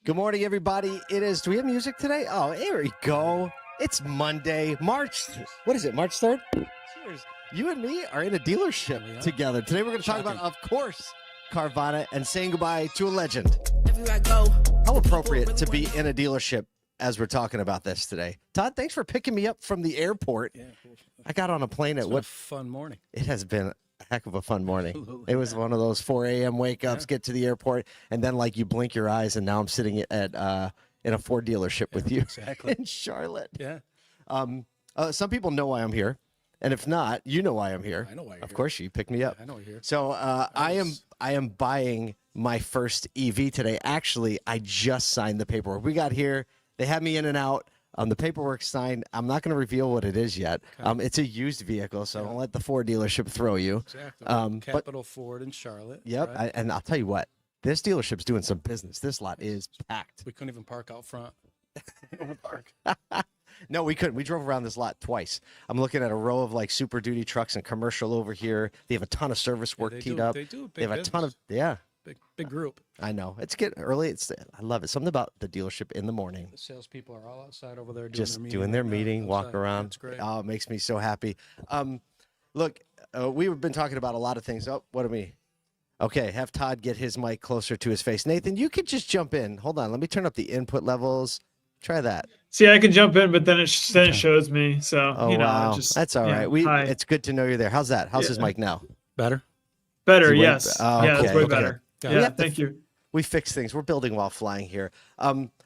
Good morning, everybody. It is, do we have music today? Oh, here we go. It's Monday, March 3rd? Cheers. You and me are in a dealership together. Today we're going to talk about, of course, Carvana and saying goodbye to a legend. Everywhere I go. How appropriate to be in a dealership as we're talking about this today. Todd, thanks for picking me up from the airport. Yeah, I got on a plane at what? Fun morning. It has been a heck of a fun morning. Absolutely. It was one of those 4 a.m. wake ups, get to the airport, and then like you blink your eyes, and now I'm sitting at in a Ford dealership with you in Charlotte. Yeah. Some people know why I'm here, and if not, you know why I'm here. I know why you're Of course, you picked me up. I know you're here. So I am buying my first EV today. Actually, I just signed the paperwork. We got here. They had me in and out. The paperwork signed. I'm not going to reveal what it is yet. Okay. It's a used vehicle, so don't let the Ford dealership throw you. Exactly. Capital Ford in Charlotte. Yep. Right? And I'll tell you what, this dealership's doing some business. This lot is packed. We couldn't even park out front. No, we couldn't. We drove around this lot twice. I'm looking at a row of like Super Duty trucks and commercial over here. They have a ton of service work teed up. They do. They have a ton of Big group. I know. It's getting early. I love it. Something about the dealership in the morning. The salespeople are all outside over there doing their meeting, walk around. That's great. Oh, it makes me so happy. Look, we've been talking about a lot of things. Oh, what do we? Okay, have Todd get his mic closer to his face. Nathan, you could just jump in. Hold on. Let me turn up the input levels. Try that. See, I can jump in, but then it shows me. So, wow. That's all right. Hi. It's good to know you're there. How's that? How's his mic now? Better? Better, yes. Oh, yeah, okay. that's way better. Yeah, thank you. We fix things. We're building while flying here.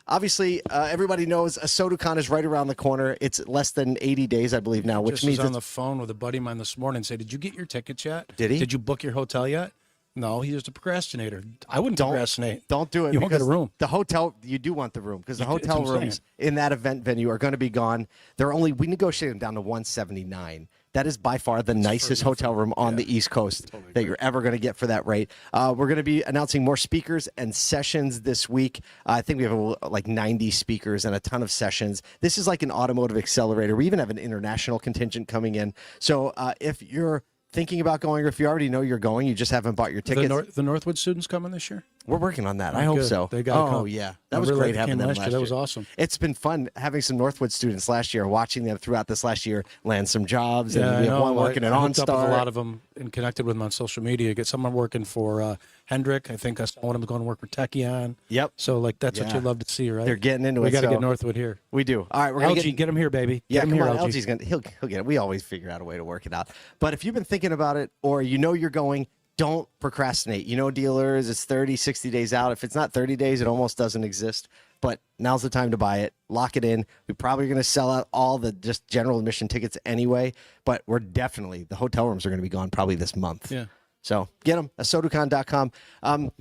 Obviously, everybody knows a SodaCon is right around the corner. It's less than 80 days, I believe now, which means was on the phone with a buddy of mine this morning and said, "Did you get your tickets yet? Did he? Did you book your hotel yet?" No, he's just a procrastinator. I wouldn't procrastinate. Don't do it. You won't get a room. The hotel, you do want the room because the hotel rooms in that event venue are going to be gone. We negotiated them down to 179. That is by far the nicest hotel room on the East Coast that you're ever going to get for that rate. We're going to be announcing more speakers and sessions this week. I think we have like 90 speakers and a ton of sessions. This is like an automotive accelerator. We even have an international contingent coming in. So if you're thinking about going, or if you already know you're going, you just haven't bought your tickets. The Northwood students coming this year? We're working on that. I hope so. They got to come. Yeah. That was great having them last year. That was awesome. It's been fun having some Northwood students last year, watching them throughout this last year land some jobs. And we have one working at OnStar. I hooked up with a lot of them and connected with them on social media. Get someone working for Hendrick. I think one of them going to work for Techion. Yep. So that's what you love to see, right? They're getting into it. We got to get Northwood here. We do. All right, we're going to get him here, baby. Yeah, get him here, LG's gonna he'll get it. We always figure out a way to work it out. But if you've been thinking about it, or you know you're going, don't procrastinate. You know, dealers, it's 30, 60 days out. If it's not 30 days, it almost doesn't exist. But now's the time to buy it. Lock it in. We're probably going to sell out all the just general admission tickets anyway. But the hotel rooms are going to be gone probably this month. Yeah. So get them at soducon.com.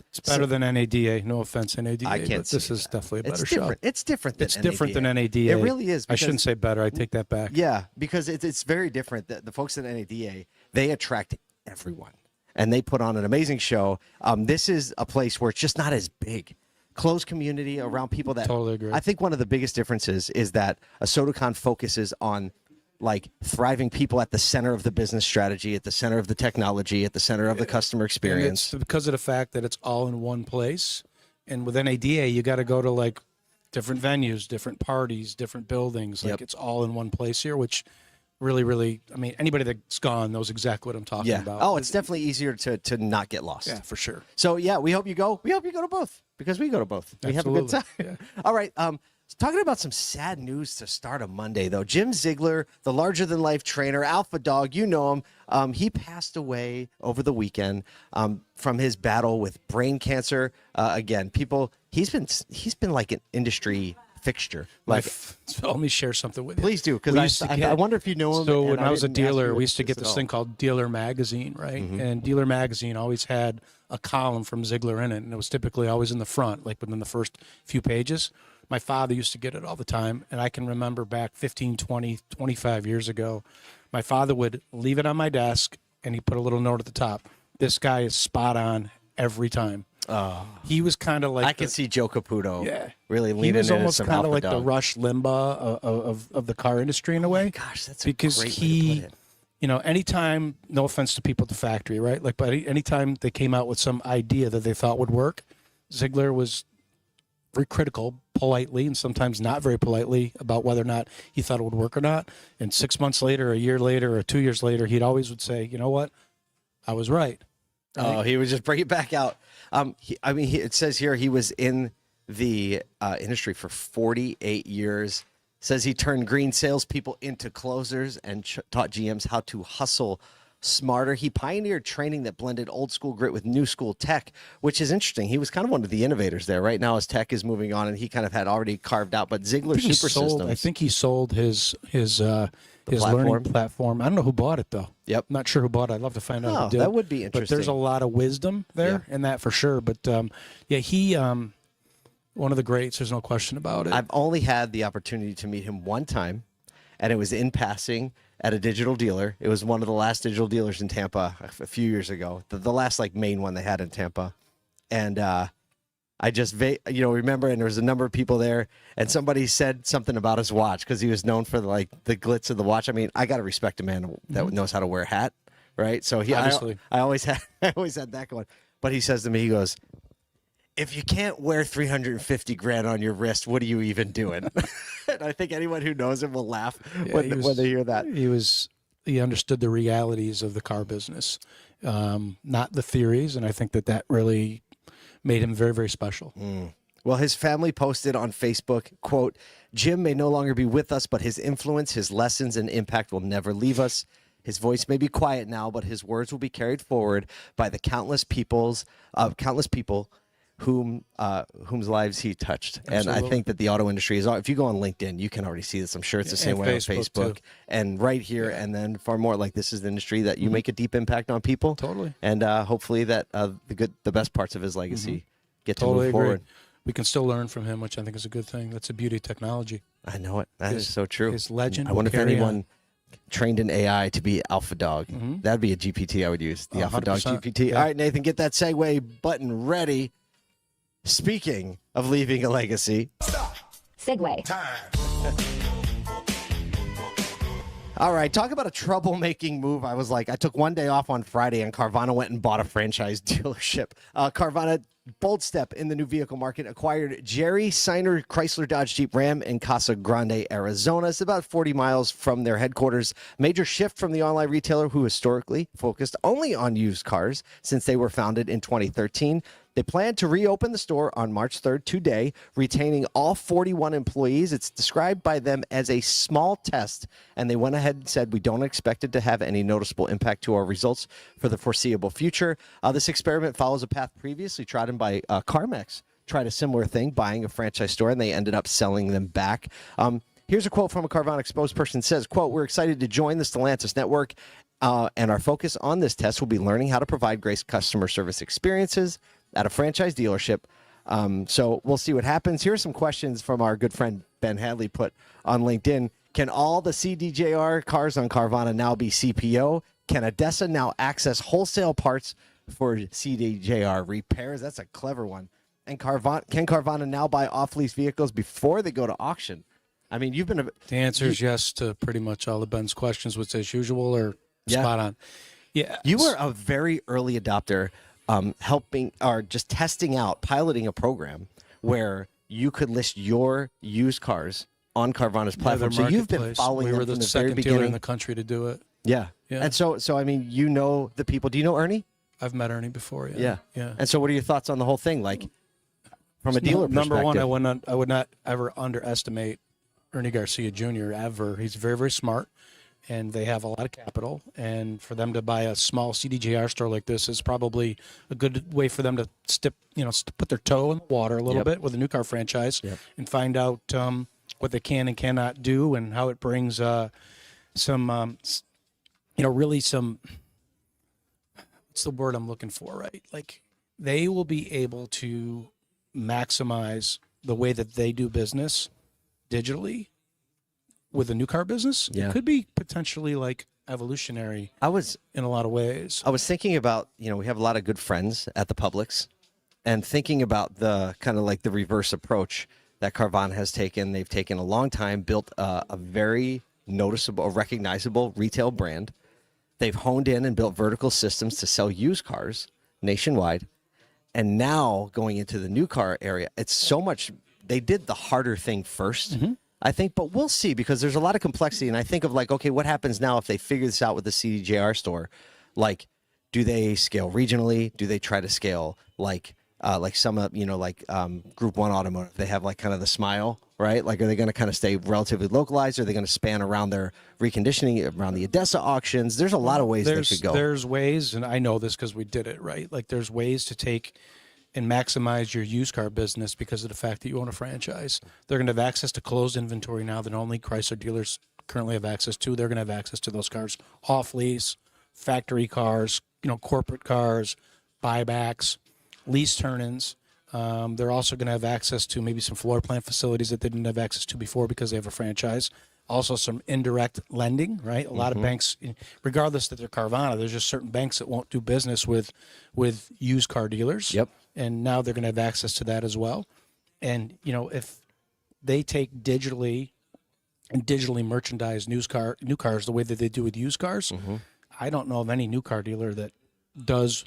It's better than NADA. No offense, NADA. I can't. This is definitely a better show. It's different than NADA. It really is. I shouldn't say better. I take that back. Yeah, because it's very different. The folks at NADA, they attract everyone, and they put on an amazing show. This is a place where it's just not as big. Closed community around people that totally agree. I think one of the biggest differences is that a SodaCon focuses on like thriving people at the center of the business strategy, at the center of the technology, at the center of the customer experience. And it's because of the fact that it's all in one place. And with NADA, you got to go to like different venues, different parties, different buildings. Like it's all in one place here, which really, really, I mean, anybody that's gone knows exactly what I'm talking about. Oh, it's definitely easier to not get lost. Yeah, for sure. So yeah, we hope you go. We hope you go to both because we go to both. We have a good time. Yeah. All right. Talking about some sad news to start a Monday, though. Jim Ziegler, the larger-than-life trainer, Alpha Dawg, you know him. He passed away over the weekend from his battle with brain cancer. Again, he's been like an industry fixture. Like, so let me share something with you. Please do, because I wonder if you know him. So when I was a dealer, we used to get this thing called Dealer Magazine, right? Mm-hmm. And Dealer Magazine always had a column from Ziegler in it, and it was typically always in the front, like within the first few pages. My father used to get it all the time, and I can remember back 15, 20, 25 years ago, my father would leave it on my desk, and he put a little note at the top. This guy is spot on every time. He was kind of like I can see Joe Caputo. Yeah, really leaning in. He was almost kind of like Dawg. the Rush Limbaugh of the car industry in a way. Gosh, that's because a great way to put it. You know, anytime, no offense to people at the factory, right? Like, but anytime they came out with some idea that they thought would work, Ziegler was very critical, politely, and sometimes not very politely, about whether or not he thought it would work or not. And 6 months later, a year later, or 2 years later, he'd always would say, you know what, I was right. Oh, he would just bring it back out. It says here he was in the industry for 48 years. Says he turned green salespeople into closers and taught GMs how to hustle smarter. He pioneered training that blended old school grit with new school tech, which is interesting. He was kind of one of the innovators there. Right now, as tech is moving on, and he kind of had already carved out. But Ziegler Super Systems. I think he sold his platform? learning platform. I don't know who bought it though. Yep. I'm not sure who bought it. I'd love to find out. Oh, who did. that would be But interesting. there's a lot of wisdom there in that for sure. But yeah, he one of the greats. There's no question about it. I've only had the opportunity to meet him one time, and it was in passing at a digital dealer. It was one of the last digital dealers in Tampa a few years ago, the last like main one they had in Tampa. And I just remember, and there was a number of people there, and somebody said something about his watch because he was known for the glitz of the watch. I mean, I got to respect a man that knows how to wear a hat, right? So Obviously. I always had that going. But he says to me, he goes, if you can't wear 350 grand on your wrist, what are you even doing? And I think anyone who knows him will laugh when they hear that. He understood the realities of the car business, not the theories, and I think that really made him very, very special. Well, his family posted on Facebook, quote, Jim may no longer be with us, but his influence, his lessons, and impact will never leave us. His voice may be quiet now, but his words will be carried forward by the countless people whose lives he touched. Absolutely. And I think that the auto industry is, if you go on LinkedIn, you can already see this. I'm sure it's the same way on Facebook too. and right here. And then far more, like, this is the industry that you make a deep impact on people. Totally. And hopefully that the best parts of his legacy get to Totally move agree. forward. We can still learn from him, which I think is a good thing. That's the beauty of technology. I know it. That is so true. His legend. I wonder if will carry anyone on. trained in AI to be Alpha Dog. That'd be a GPT I would use. The Alpha Dog 100%. GPT. Yeah. All right, Nathan, get that segue button ready. Speaking of leaving a legacy. Segue. All right, talk about a troublemaking move. I took one day off on Friday, and Carvana went and bought a franchise dealership. Carvana, bold step in the new vehicle market, acquired Jerry Seiner Chrysler Dodge Jeep Ram in Casa Grande, Arizona. It's about 40 miles from their headquarters. Major shift from the online retailer who historically focused only on used cars since they were founded in 2013. They plan to reopen the store on March 3rd today, retaining all 41 employees. It's described by them as a small test, and they went ahead and said, we don't expect it to have any noticeable impact to our results for the foreseeable future. This experiment follows a path previously trodden by CarMax. Tried a similar thing, buying a franchise store, and they ended up selling them back. Here's a quote from a Carvana spokesperson. Says, quote, we're excited to join the Stellantis network, and our focus on this test will be learning how to provide great customer service experiences at a franchise dealership. So we'll see what happens. Here are some questions from our good friend Ben Hadley put on LinkedIn. Can all the CDJR cars on Carvana now be CPO? Can ADESA now access wholesale parts for CDJR repairs? That's a clever one. And can Carvana now buy off-lease vehicles before they go to auction? I mean, you've been... The answer is yes to pretty much all of Ben's questions, which as usual are spot on. Yeah. You were a very early adopter, helping or just testing out, piloting a program where you could list your used cars on Carvana's platform. So you've been following them from the very second dealer beginning. in the country to do it. Yeah. Yeah. And so I mean, you know the people. Do you know Ernie? I've met Ernie before. Yeah. Yeah. And so what are your thoughts on the whole thing? Like, from a dealer Number perspective? one, I would not ever underestimate Ernie Garcia Jr. ever. He's very, very smart, and they have a lot of capital. And for them to buy a small CDJR store like this is probably a good way for them to put their toe in the water a little bit with a new car franchise and find out what they can and cannot do, and how it brings really some. What's the word I'm looking for? Right, like they will be able to maximize the way that they do business digitally with a new car business. Yeah. It could be potentially like evolutionary in a lot of ways. I was thinking about, we have a lot of good friends at the Publix, and thinking about the kind of like the reverse approach that Carvana has taken. They've taken a long time, built a very noticeable, recognizable retail brand. They've honed in and built vertical systems to sell used cars nationwide. And now going into the new car area, it's so much they did the harder thing first. I think, but we'll see, because there's a lot of complexity. And I think of like, okay, what happens now if they figure this out with the CJR store? Like, do they scale regionally? Do they try to scale like some of, Group 1 Automotive? They have like kind of the Smile, right? Like, are they going to kind of stay relatively localized? Are they going to span around their reconditioning, around the Odessa auctions? There's a lot of ways they could go. There's ways, and I know this because we did it, right? Like, there's ways to take and maximize your used car business because of the fact that you own a franchise. They're going to have access to closed inventory now that only Chrysler dealers currently have access to. They're going to have access to those cars off lease, factory cars, corporate cars, buybacks, lease turn-ins. They're also going to have access to maybe some floor plan facilities that they didn't have access to before because they have a franchise. Also some indirect lending, right? A lot of banks, regardless that they're Carvana, there's just certain banks that won't do business with used car dealers. Yep. And now they're going to have access to that as well. And, if they take digitally merchandise new cars the way that they do with used cars, I don't know of any new car dealer that does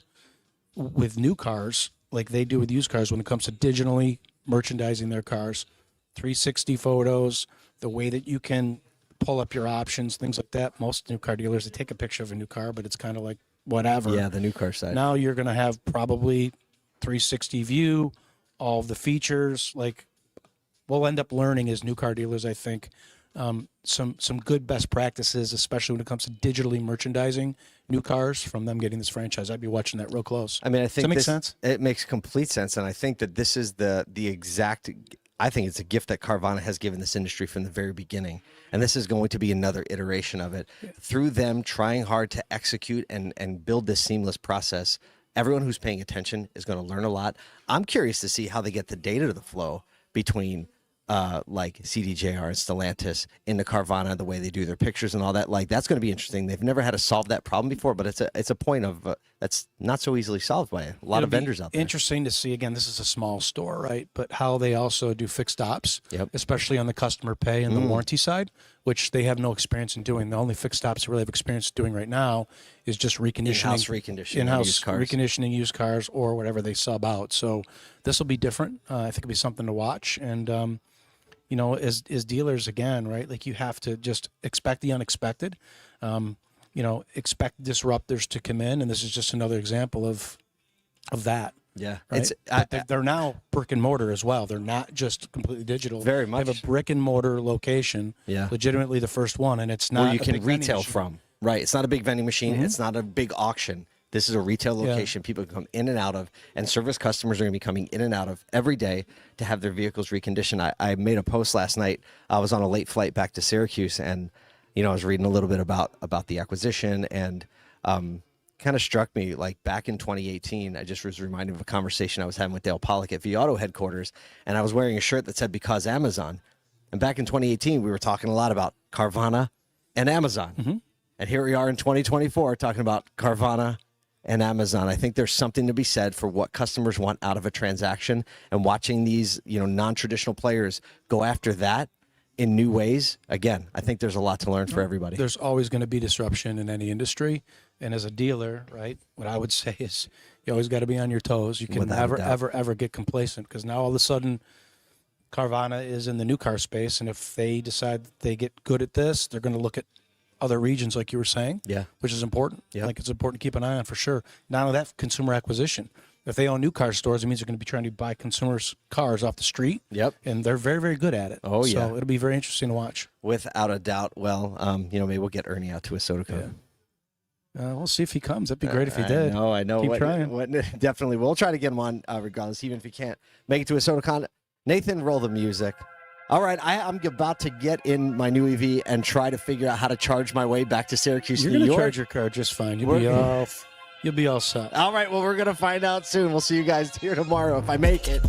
with new cars like they do with used cars when it comes to digitally merchandising their cars, 360 photos, the way that you can pull up your options, things like that. Most new car dealers, they take a picture of a new car, but it's kind of like whatever. Yeah, the new car side. Now you're going to have probably 360 view, all of the features. Like, we'll end up learning as new car dealers, I think, some good best practices, especially when it comes to digitally merchandising new cars from them getting this franchise. I'd be watching that real close. I mean, I think Does that make sense? It makes complete sense, and I think that this is the exact. I think it's a gift that Carvana has given this industry from the very beginning, and this is going to be another iteration of it through them trying hard to execute and build this seamless process. Everyone who's paying attention is going to learn a lot. I'm curious to see how they get the data to the flow between like CDJR and Stellantis into Carvana, the way they do their pictures and all that. Like, that's going to be interesting. They've never had to solve that problem before, but it's a point of that's not so easily solved by a lot of vendors out there. Interesting to see. Again, this is a small store, right? But how they also do fixed ops, Yep. especially on the customer pay and the warranty side, which they have no experience in doing. The only fixed ops they really have experience doing right now is just reconditioning, in-house reconditioning used cars or whatever they sub out. So this will be different. I think it'll be something to watch. And as dealers, again, right, like, you have to just expect the unexpected. Expect disruptors to come in, and this is just another example of that. Yeah, right? They're now brick and mortar as well. They're not just completely digital. Very much. They have a brick and mortar location. Yeah, legitimately the first one, and it's not where you can a big retail from. Right, it's not a big vending machine. It's not a big auction. This is a retail location people can come in and out of, and service customers are going to be coming in and out of every day to have their vehicles reconditioned. I made a post last night. I was on a late flight back to Syracuse, and I was reading a little bit about the acquisition, and kind of struck me, like, back in 2018, I just was reminded of a conversation I was having with Dale Pollack at Viauto headquarters, and I was wearing a shirt that said "Because Amazon." And back in 2018, we were talking a lot about Carvana and Amazon. And here we are in 2024 talking about Carvana and Amazon. I think there's something to be said for what customers want out of a transaction, and watching these, non-traditional players go after that in new ways. Again, I think there's a lot to learn for everybody. There's always going to be disruption in any industry. And as a dealer, right, what I would say is you always got to be on your toes. You can never, ever get complacent, because now all of a sudden Carvana is in the new car space. And if they decide they get good at this, they're going to look at other regions, like you were saying, which is important. Like, it's important to keep an eye on, for sure. Not only that, consumer acquisition. If they own new car stores, it means they're going to be trying to buy consumers' cars off the street. And they're very, very good at it. Oh, yeah. So it'll be very interesting to watch. Without a doubt. Well, maybe we'll get Ernie out to a soda cone. We'll see if he comes. That'd be great if he did. I know. Keep trying. Definitely. We'll try to get him on regardless, even if he can't make it to a soda con. Nathan, roll the music. All right, I'm about to get in my new EV and try to figure out how to charge my way back to Syracuse, New York. You're going to charge your car just fine. You'll be all set. All right, well, we're going to find out soon. We'll see you guys here tomorrow if I make it.